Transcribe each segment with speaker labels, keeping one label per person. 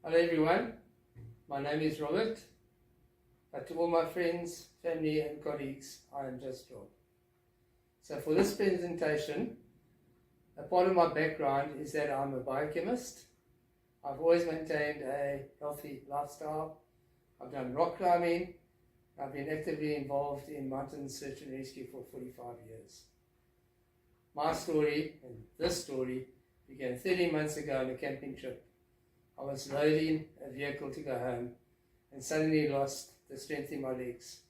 Speaker 1: Hello everyone, my name is Robert, but to all my friends, family and colleagues, I am just Rob. So for this presentation, a part of my background is that I'm a biochemist. I've always maintained a healthy lifestyle. I've done rock climbing. I've been actively involved in mountain search and rescue for 45 years. My story, and this story, began 13 months ago on a camping trip. I was loading a vehicle to go home and suddenly lost the strength in my legs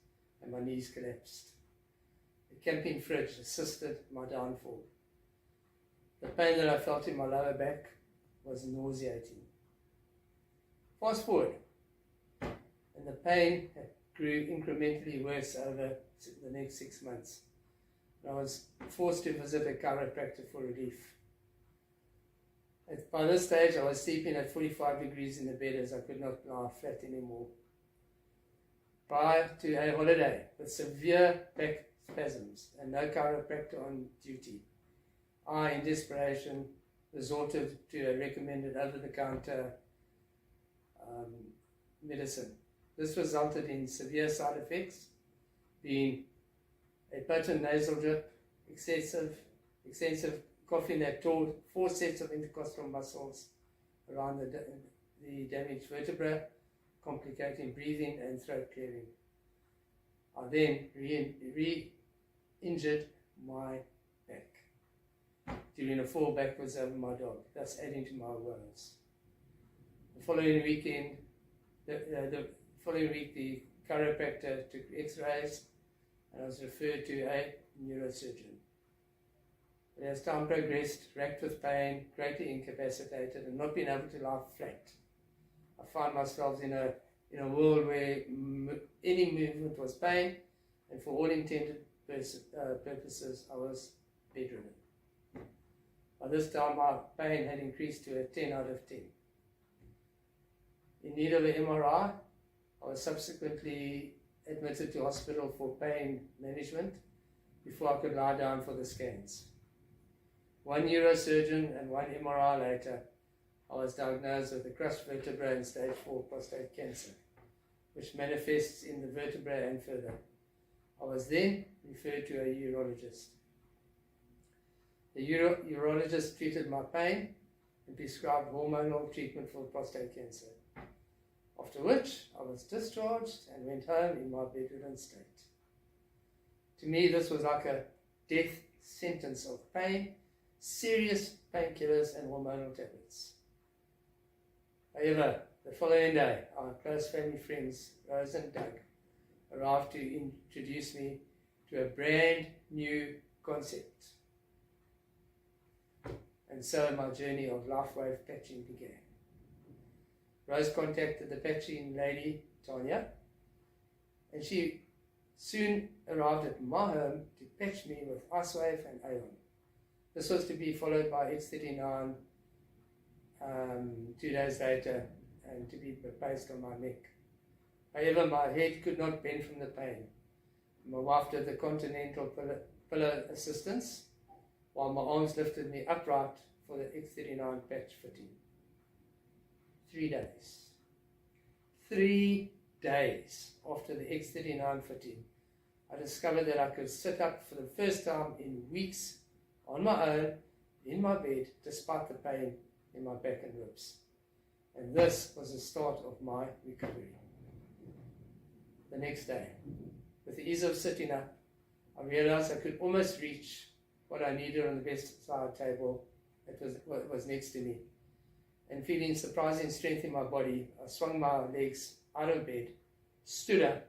Speaker 1: and my knees collapsed. The camping fridge assisted my downfall. The pain that I felt in my lower back was nauseating. Fast forward, and the pain grew incrementally worse over the next 6 months. I was forced to visit a chiropractor for relief. By this stage, I was sleeping at 45 degrees in the bed as I could not lie flat anymore. Prior to a holiday with severe back spasms and no chiropractor on duty, I, in desperation, resorted to a recommended over-the-counter medicine. This resulted in severe side effects, being a potent nasal drip, extensive coughing that tore 4 sets of intercostal muscles around the damaged vertebra, complicating breathing and throat clearing. I then re-injured my back during a fall backwards over my dog, thus adding to my woes. The following week, the chiropractor took x-rays and I was referred to a neurosurgeon. But as time progressed, racked with pain, greatly incapacitated, and not being able to lie flat, I found myself in a world where any movement was pain, and for all intended purposes, I was bedridden. By this time, my pain had increased to a 10 out of 10. In need of an MRI, I was subsequently admitted to hospital for pain management before I could lie down for the scans. 1 neurosurgeon and 1 MRI later, I was diagnosed with a crushed vertebra and stage 4 prostate cancer, which manifests in the vertebra and further. I was then referred to a urologist. The urologist treated my pain and prescribed hormonal treatment for prostate cancer, after which I was discharged and went home in my bedridden state. To me, this was like a death sentence of pain, serious painkillers and hormonal tablets. However, the following day, our close family friends, Rose and Doug, arrived to introduce me to a brand new concept. And so my journey of LifeWave patching began. Rose contacted the patching lady, Tanya, and she soon arrived at my home to patch me with IceWave and Aeon. This was to be followed by X39 2 days later and to be placed on my neck. However, my head could not bend from the pain. My wife did the continental pillow assistance while my arms lifted me upright for the X39 patch fitting. 3 days. 3 days after the X39 fitting, I discovered that I could sit up for the first time in weeks on my own, in my bed, despite the pain in my back and ribs. And this was the start of my recovery. The next day, with the ease of sitting up, I realized I could almost reach what I needed on the bedside table that was next to me. And feeling surprising strength in my body, I swung my legs out of bed, stood up,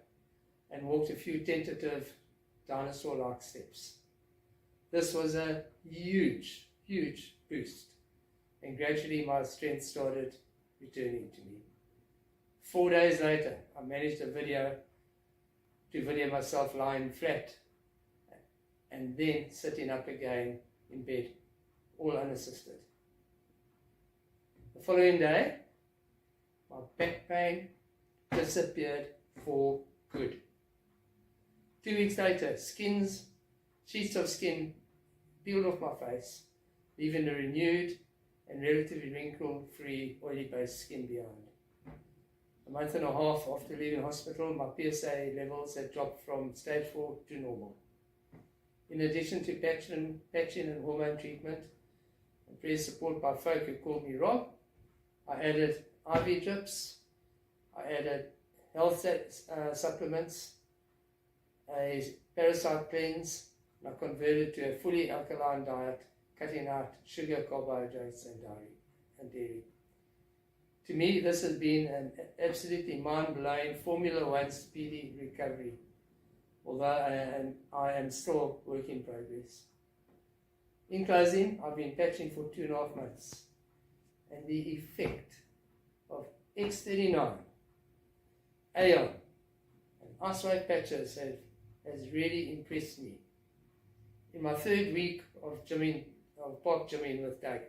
Speaker 1: and walked a few tentative dinosaur-like steps. This was a huge, huge boost, and gradually my strength started returning to me. 4 days later, I managed to video myself lying flat and then sitting up again in bed, all unassisted. The following day, my back pain disappeared for good. 2 weeks later, sheets of skin peeled off my face, leaving a renewed and relatively wrinkle-free, oily-based skin behind. A month and a half after leaving hospital, my PSA levels had dropped from stage 4 to normal. In addition to patching and hormone treatment and prayer support by folk who called me Rob, I added IV drips, I added health supplements, a parasite cleanse, and I converted to a fully alkaline diet, cutting out sugar, carbohydrates, and dairy. To me, this has been an absolutely mind-blowing Formula One speedy recovery, although I am still work in progress. In closing, I've been patching for 2.5 months, and the effect of X39, Aeon, and Ice-Wave patches has really impressed me. In my 3rd week of park gymming with Doug,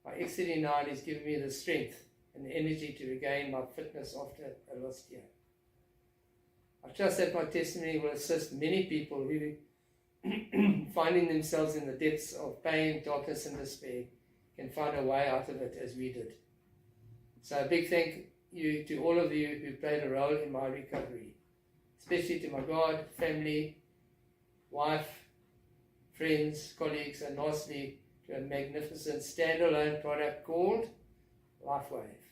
Speaker 1: my X39 has given me the strength and the energy to regain my fitness after a lost year. I trust that my testimony will assist many people who, finding themselves in the depths of pain, darkness, and despair, can find a way out of it as we did. So a big thank you to all of you who played a role in my recovery, especially to my God, family, wife, friends, colleagues, and lastly to a magnificent standalone product called LifeWave.